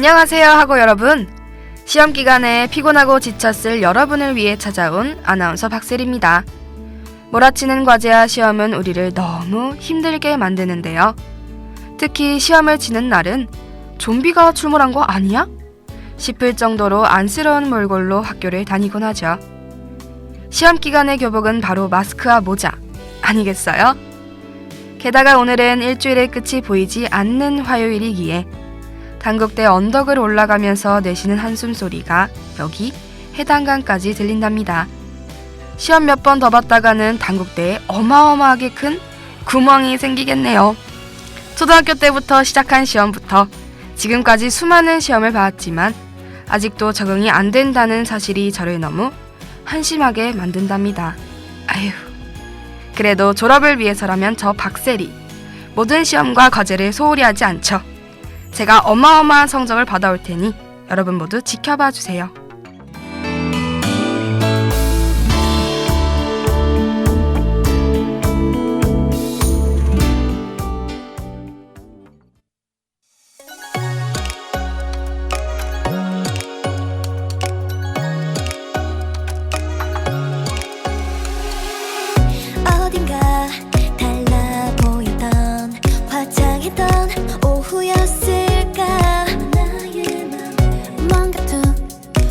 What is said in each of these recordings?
안녕하세요 하고 여러분, 시험 기간에 피곤하고 지쳤을 여러분을 위해 찾아온 아나운서 박셀입니다. 몰아치는 과제와 시험은 우리를 너무 힘들게 만드는데요. 특히 시험을 치는 날은 좀비가 출몰한 거 아니야? 싶을 정도로 안쓰러운 몰골로 학교를 다니곤 하죠. 시험 기간의 교복은 바로 마스크와 모자 아니겠어요? 게다가 오늘은 일주일의 끝이 보이지 않는 화요일이기에 단국대 언덕을 올라가면서 내쉬는 한숨 소리가 여기 해당강까지 들린답니다. 시험 몇 번 더 봤다가는 단국대에 어마어마하게 큰 구멍이 생기겠네요. 초등학교 때부터 시작한 시험부터 지금까지 수많은 시험을 봐왔지만 아직도 적응이 안 된다는 사실이 저를 너무 한심하게 만든답니다. 아휴, 그래도 졸업을 위해서라면 저 박셀이 모든 시험과 과제를 소홀히 하지 않죠. 제가 어마어마한 성적을 받아올 테니 여러분 모두 지켜봐 주세요. 어딘가 달라 보였던 화창했던 오후였을까. 나의 맘 뭔가 툭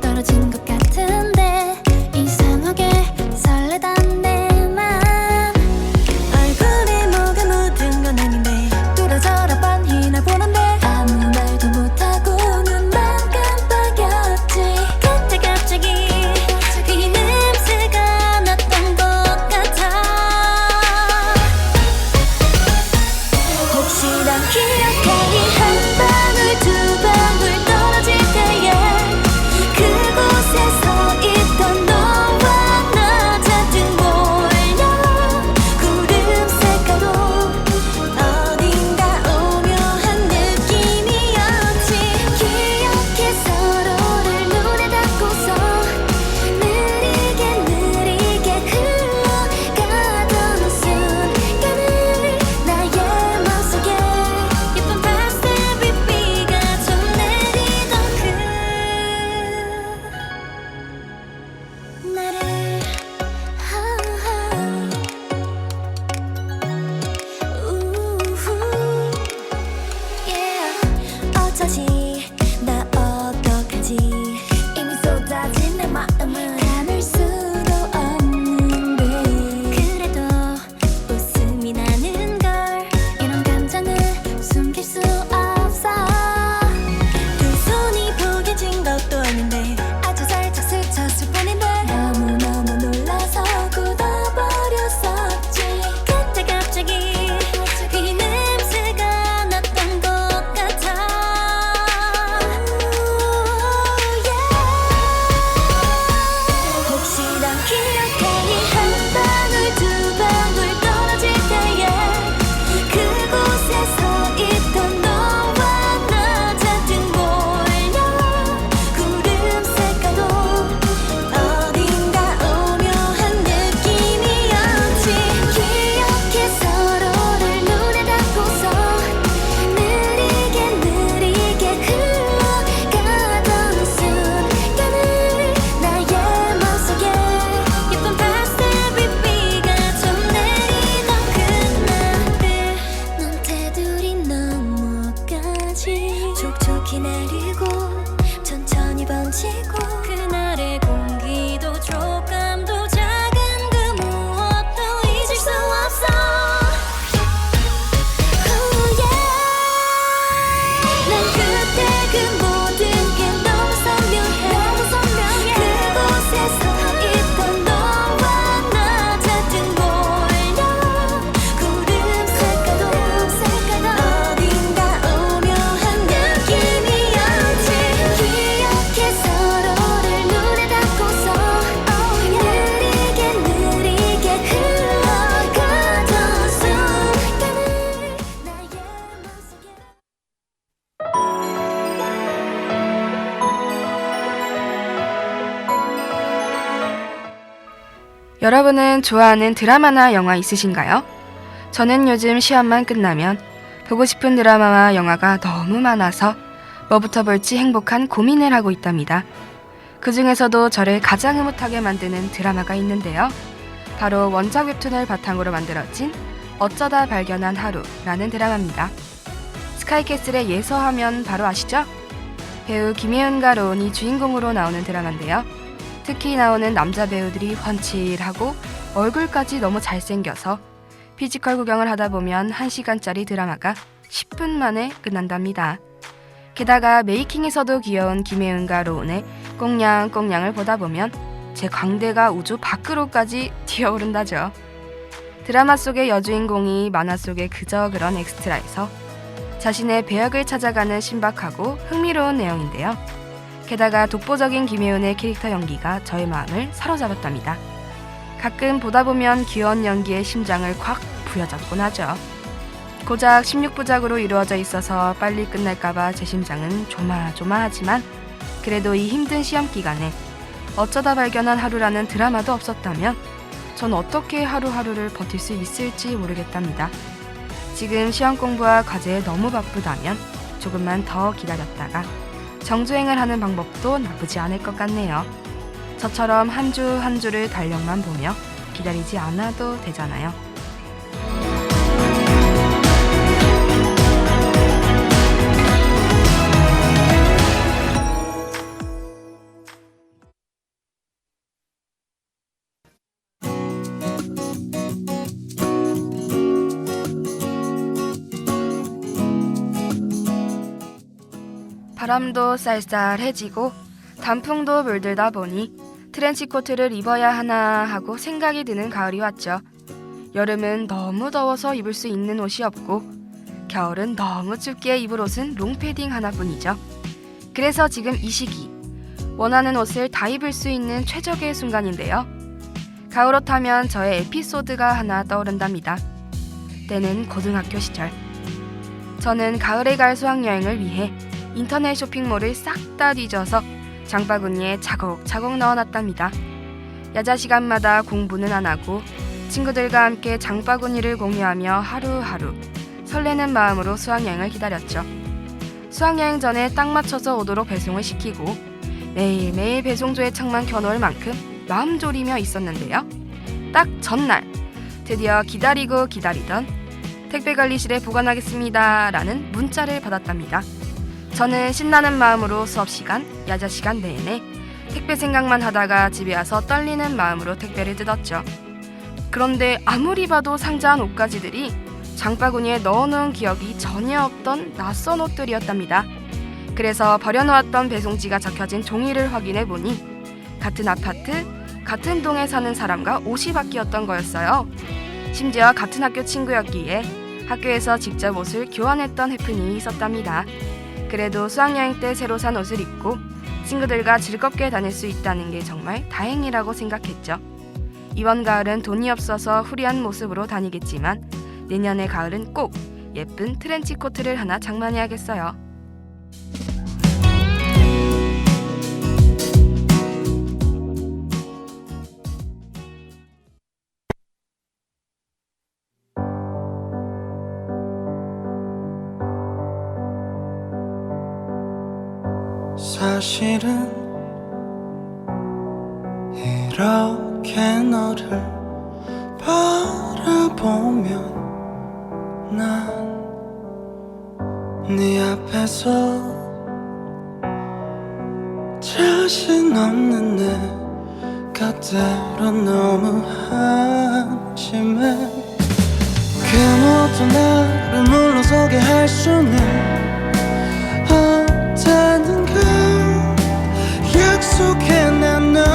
떨어진 것 같은데 이상하게 설레던 내 맘. 얼굴에 뭐가 묻은 건 아닌데 뚫어져라 뻔히 날 보는데 아무 말도 못하고 눈만 깜빡였지. 그때 갑자기 이 냄새가 났던 것 같아. 혹시 난 기억하니 한 방울 두 방울 떨어질 때에 그곳에 서 있던 너와 나 잔뜩 몰려 구름 색깔로 어딘가 오묘한 느낌이었지. 기억해 서로를 눈에 담고서 느리게 흘러가던 순간을 나의 맘속에 예쁜 파스텔빛비가 좀 내리던 그 나를 어쩌지 나 어떡하지. 이미 쏟아진 내 마음은 담을 수도 없는데 그래도 웃음이 나는 걸 이런 감정을 숨길 수 없어. 두 손이 포개진 것도 아닌데 아주 살짝 스쳤을 뿐인데 너무너무 놀라서 굳어버렸었지. 그때 갑자기 이 냄새가 났던 것 같아. 혹시 난 기억하니 한 방울 두 방울 떨어질 때에 그곳에 서 있던 너와 나 잔뜩 몰려 구름 색깔로 어딘가 오묘한 느낌이었지. 기억해 서로를 눈에 담고서 느리게 흘러가던 순간을 나의 맘속에 예쁜 파스텔빛비가 좀 내리던 그날을 넌 테두리 너머까지 촉촉히 내리고 천천히 번지고 그날의 공기도 촉감도 작은 그 무엇도 잊을 수 없어. 난 그때 그 모든 게 너무 선명해. 그곳에 서 있던 너와 나 잔뜩 몰려 구름 색깔도 어딘가 오묘한 느낌이었지. 기억해 서로를 눈에 담고서 느리게 흘러가던 순간을 나의 맘속에 여러분은 좋아하는 드라마나 영화 있으신가요? 저는 요즘 시험만 끝나면 보고 싶은 드라마와 영화가 너무 많아서 뭐부터 볼지 행복한 고민을 하고 있답니다. 그 중에서도 저를 가장 흐뭇하게 만드는 드라마가 있는데요. 바로 원작 웹툰을 바탕으로 만들어진 어쩌다 발견한 하루라는 드라마입니다. 스카이캐슬의 예서하면 바로 아시죠? 배우 김혜은과 로운이 주인공으로 나오는 드라마인데요. 특히 나오는 남자 배우들이 훤칠하고 얼굴까지 너무 잘생겨서 피지컬 구경을 하다 보면 1시간짜리 드라마가 10분 만에 끝난답니다. 게다가 메이킹에서도 귀여운 김혜은과 로운의 꽁냥꽁냥을 보다 보면 제 광대가 우주 밖으로까지 튀어오른다죠. 드라마 속의 여주인공이 만화 속의 그저 그런 엑스트라에서 자신의 배역을 찾아가는 신박하고 흥미로운 내용인데요. 게다가 독보적인 김혜은의 캐릭터 연기가 저의 마음을 사로잡았답니다. 가끔 보다 보면 귀여운 연기에 심장을 콱 부여잡곤 하죠. 고작 16부작으로 이루어져 있어서 빨리 끝날까봐 제 심장은 조마조마하지만 그래도 이 힘든 시험 기간에 어쩌다 발견한 하루라는 드라마도 없었다면 전 어떻게 하루하루를 버틸 수 있을지 모르겠답니다. 지금 시험 공부와 과제에 너무 바쁘다면 조금만 더 기다렸다가 정주행을 하는 방법도 나쁘지 않을 것 같네요. 저처럼 한 주 한 주를 달력만 보며 기다리지 않아도 되잖아요. 바람도 쌀쌀해지고 단풍도 물들다 보니 트렌치코트를 입어야 하나 하고 생각이 드는 가을이 왔죠. 여름은 너무 더워서 입을 수 있는 옷이 없고 겨울은 너무 춥기에 입을 옷은 롱패딩 하나뿐이죠. 그래서 지금 이 시기 원하는 옷을 다 입을 수 있는 최적의 순간인데요. 가을옷 하면 저의 에피소드가 하나 떠오른답니다. 때는 고등학교 시절. 저는 가을에 갈 수학여행을 위해 인터넷 쇼핑몰을 싹 다 뒤져서 장바구니에 차곡차곡 넣어놨답니다. 야자 시간마다 공부는 안 하고 친구들과 함께 장바구니를 공유하며 하루하루 설레는 마음으로 수학여행을 기다렸죠. 수학여행 전에 딱 맞춰서 오도록 배송을 시키고 매일매일 배송조에 창만 켜놓을 만큼 마음 졸이며 있었는데요. 딱 전날 드디어 기다리고 기다리던 택배관리실에 보관하겠습니다 라는 문자를 받았답니다. 저는 신나는 마음으로 수업시간, 야자시간 내내 택배 생각만 하다가 집에 와서 떨리는 마음으로 택배를 뜯었죠. 그런데 아무리 봐도 상자 안 옷가지들이 장바구니에 넣어놓은 기억이 전혀 없던 낯선 옷들이었답니다. 그래서 버려놓았던 배송지가 적혀진 종이를 확인해보니 같은 아파트, 같은 동에 사는 사람과 옷이 바뀌었던 거였어요. 심지어 같은 학교 친구였기에 학교에서 직접 옷을 교환했던 해프닝이 있었답니다. 그래도 수학여행 때 새로 산 옷을 입고 친구들과 즐겁게 다닐 수 있다는 게 정말 다행이라고 생각했죠. 이번 가을은 돈이 없어서 후리한 모습으로 다니겠지만 내년의 가을은 꼭 예쁜 트렌치 코트를 하나 장만해야겠어요. 사실은 이렇게 너를 바라보면 난 네 앞에서 자신 없는 내 곁으로 너무 한심해. 그 모든 나를 물러서게 할 수는 없다는 걸 약속해. 난 너를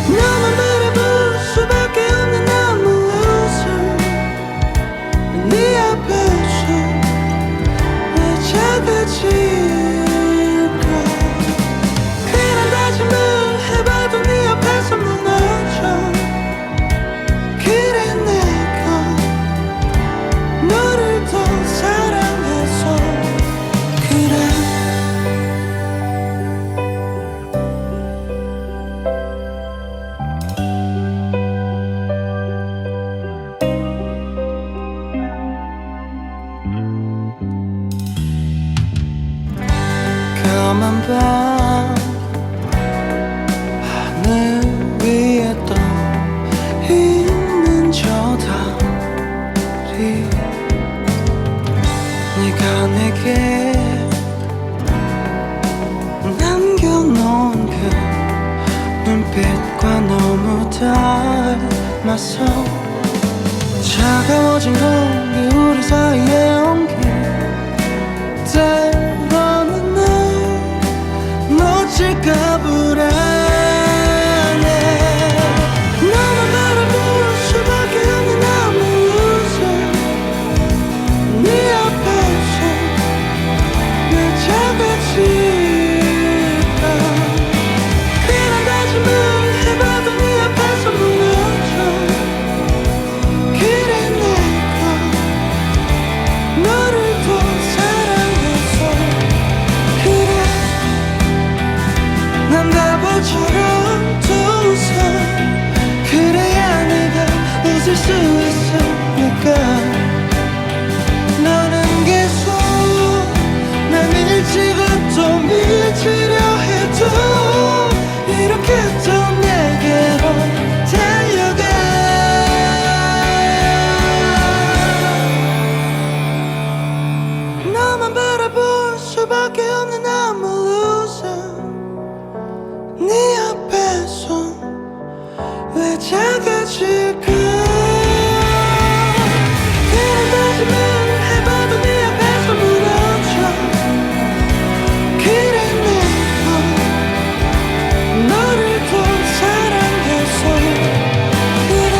너만 바라볼 수밖에 없는 너무 웃음. 네 앞에서 왜 작아질까. 그런 다짐을 해봐도 네 앞에서 무너져. 그래 내가 너를 더 알았어. 차가워진 공기 우리 사이에 옮기 때로는 널 놓칠까 불안해. 너만 바라볼 수밖에 없는 I'm a loser. 네 앞에서 왜 작아질까. 그런 다짐을 해봐도 네 앞에서 무너져. 그래 내가 너를 더 사랑해서 그래. 난 바보처럼 또 웃어. 그래야 내가 웃을 수 있으니까. 너는 계속 날 밀치고 또 밀치려 해도 이렇게 또 내게로 달려가. 너만 바라볼 수밖에 없는 I'm a loser. 네 앞에서 왜 작아질까. 그런 다짐을 해봐도 네 앞에서 무너져. 그래 내가 너를 더 사랑해서 그래.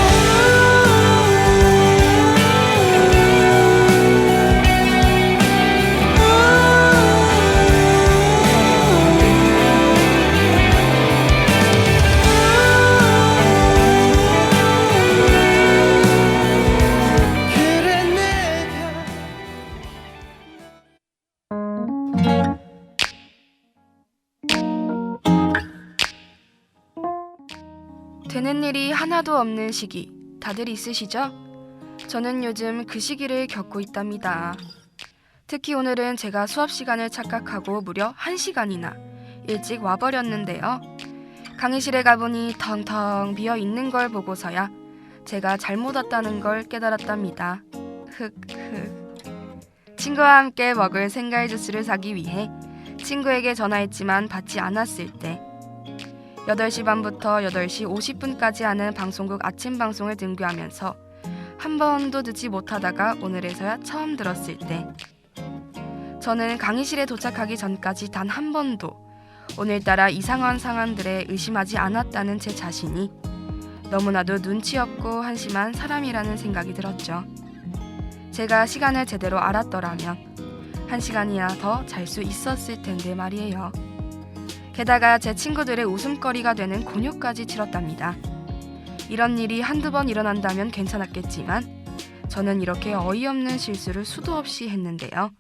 그래 내가 되는 일이 하나도 없는 시기 다들 있으시죠? 저는 요즘 그 시기를 겪고 있답니다. 특히 오늘은 제가 수업 시간을 착각하고 무려 1시간이나 일찍 와버렸는데요. 강의실에 가보니 텅텅 비어 있는 걸 보고서야 제가 잘못 왔다는 걸 깨달았답니다. 흑흑. 친구와 함께 먹을 생과일 주스를 사기 위해 친구에게 전화했지만 받지 않았을 때 8시 반부터 8시 50분까지 하는 방송국 아침 방송을 등교하면서 한 번도 듣지 못하다가 오늘에서야 처음 들었을 때 저는 강의실에 도착하기 전까지 단 한 번도 오늘따라 이상한 상황들에 의심하지 않았다는 제 자신이 너무나도 눈치 없고 한심한 사람이라는 생각이 들었죠. 제가 시간을 제대로 알았더라면 1시간이나 더 잘 수 있었을 텐데 말이에요. 게다가 제 친구들의 웃음거리가 되는 곤욕까지 치렀답니다. 이런 일이 한두 번 일어난다면 괜찮았겠지만 저는 이렇게 어이없는 실수를 수도 없이 했는데요.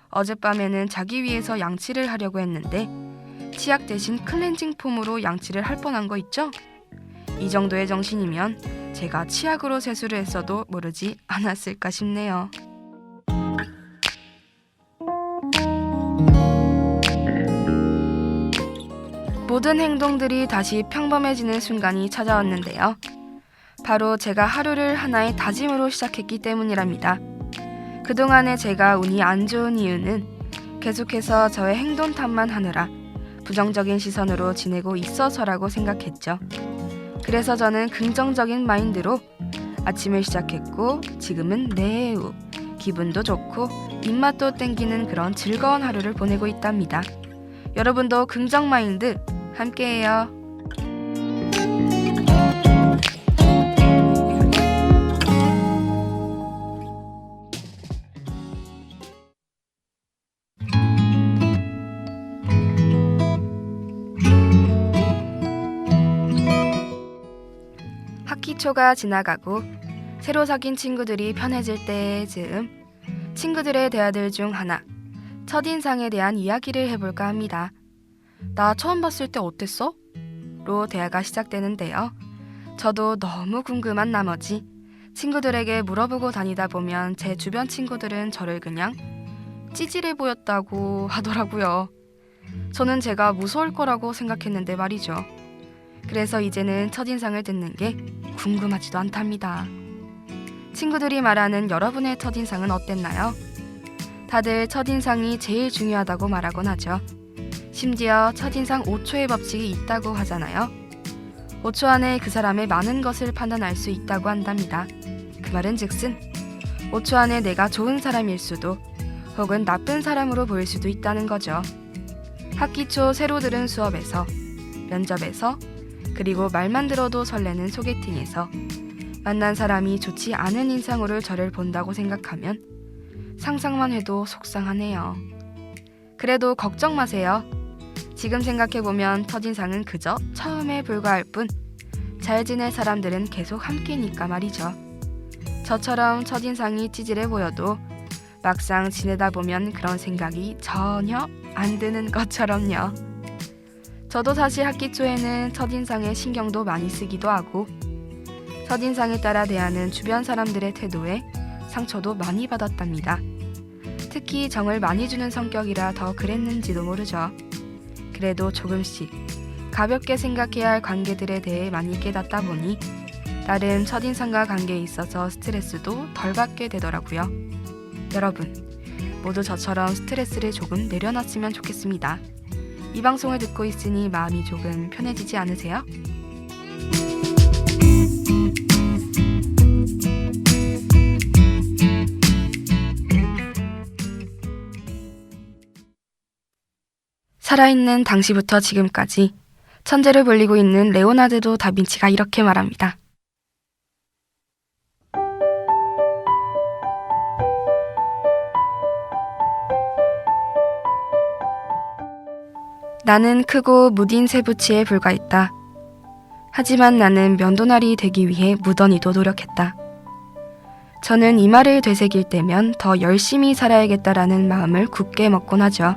어젯밤에는 자기 위해서 양치를 하려고 했는데 치약 대신 클렌징 폼으로 양치를 할 뻔한 거 있죠? 이 정도의 정신이면 제가 치약으로 세수를 했어도 모르지 않았을까 싶네요. 모든 행동들이 다시 평범해지는 순간이 찾아왔는데요. 바로 제가 하루를 하나의 다짐으로 시작했기 때문이랍니다. 그동안에 제가 운이 안 좋은 이유는 계속해서 저의 행동 탓만 하느라 부정적인 시선으로 지내고 있어서라고 생각했죠. 그래서 저는 긍정적인 마인드로 아침을 시작했고 지금은 내우 기분도 좋고 입맛도 땡기는 그런 즐거운 하루를 보내고 있답니다. 여러분도 긍정 마인드 함께해요. 학기 초가 지나가고 새로 사귄 친구들이 편해질 때의 즈음 친구들의 대화들 중 하나 첫인상에 대한 이야기를 해볼까 합니다. 나 처음 봤을 때 어땠어? 로 대화가 시작되는데요. 저도 너무 궁금한 나머지 친구들에게 물어보고 다니다 보면 제 주변 친구들은 저를 그냥 찌질해 보였다고 하더라고요. 저는 제가 무서울 거라고 생각했는데 말이죠. 그래서 이제는 첫인상을 듣는 게 궁금하지도 않답니다. 친구들이 말하는 여러분의 첫인상은 어땠나요? 다들 첫인상이 제일 중요하다고 말하곤 하죠. 심지어 첫인상 5초의 법칙이 있다고 하잖아요. 5초 안에 그 사람의 많은 것을 판단할 수 있다고 한답니다. 그 말은 즉슨 5초 안에 내가 좋은 사람일 수도 혹은 나쁜 사람으로 보일 수도 있다는 거죠. 학기 초 새로 들은 수업에서, 면접에서, 그리고 말만 들어도 설레는 소개팅에서 만난 사람이 좋지 않은 인상으로 저를 본다고 생각하면 상상만 해도 속상하네요. 그래도 걱정 마세요. 지금 생각해보면 첫인상은 그저 처음에 불과할 뿐 잘 지낼 사람들은 계속 함께니까 말이죠. 저처럼 첫인상이 찌질해 보여도 막상 지내다 보면 그런 생각이 전혀 안 드는 것처럼요. 저도 사실 학기 초에는 첫인상에 신경도 많이 쓰기도 하고 첫인상에 따라 대하는 주변 사람들의 태도에 상처도 많이 받았답니다. 특히 정을 많이 주는 성격이라 더 그랬는지도 모르죠. 그래도 조금씩 가볍게 생각해야 할 관계들에 대해 많이 깨닫다 보니 나름 첫인상과 관계에 있어서 스트레스도 덜 받게 되더라고요. 여러분, 모두 저처럼 스트레스를 조금 내려놨으면 좋겠습니다. 이 방송을 듣고 있으니 마음이 조금 편해지지 않으세요? 살아있는 당시부터 지금까지 천재를 불리고 있는 레오나르도 다빈치가 이렇게 말합니다. 나는 크고 무딘 세부치에 불과했다. 하지만 나는 면도날이 되기 위해 무던히도 노력했다. 저는 이 말을 되새길 때면 더 열심히 살아야겠다라는 마음을 굳게 먹곤 하죠.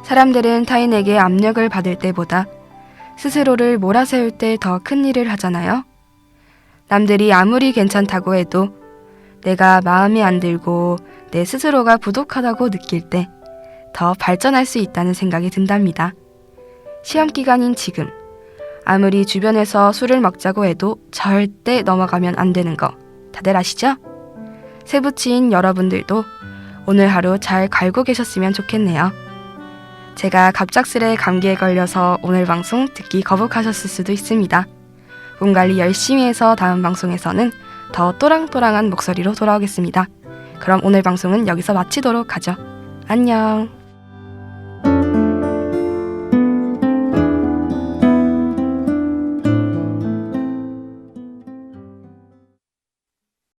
사람들은 타인에게 압력을 받을 때보다 스스로를 몰아세울 때 더 큰 일을 하잖아요. 남들이 아무리 괜찮다고 해도 내가 마음에 안 들고 내 스스로가 부족하다고 느낄 때 더 발전할 수 있다는 생각이 든답니다. 시험 기간인 지금, 아무리 주변에서 술을 먹자고 해도 절대 넘어가면 안 되는 거 다들 아시죠? 세부치인 여러분들도 오늘 하루 잘 갈고 계셨으면 좋겠네요. 제가 갑작스레 감기에 걸려서 오늘 방송 듣기 거북하셨을 수도 있습니다. 몸 관리 열심히 해서 다음 방송에서는 더 또랑또랑한 목소리로 돌아오겠습니다. 그럼 오늘 방송은 여기서 마치도록 하죠. 안녕.